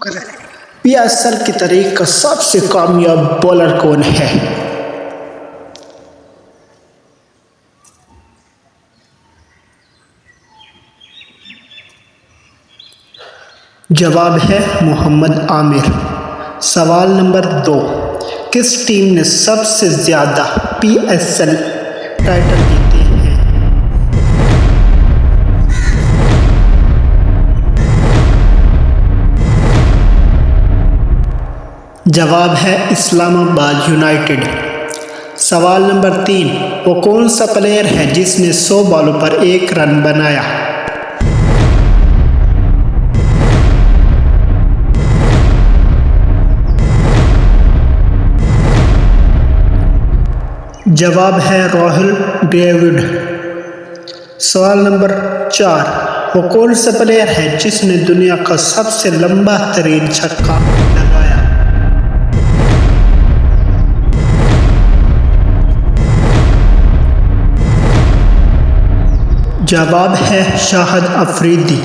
PSL की तारीख का सबसे कामयाब बॉलर कौन है? जवाब है मोहम्मद आमिर। सवाल नंबर 2, किस टीम ने सबसे ज़्यादा PSL टाइटल जीते हैं? जवाब है इस्लामाबाद यूनाइटेड। सवाल नंबर 3, वो कौन सा प्लेयर है जिसने 100 बॉलों पर 1 रन बनाया? जवाब है राहुल द्रविड़। सवाल नंबर 4, वो कौन सा प्लेयर है जिसने दुनिया का सबसे लंबा तरीन छक्का लगाया? जवाब है शाहिद अफरीदी।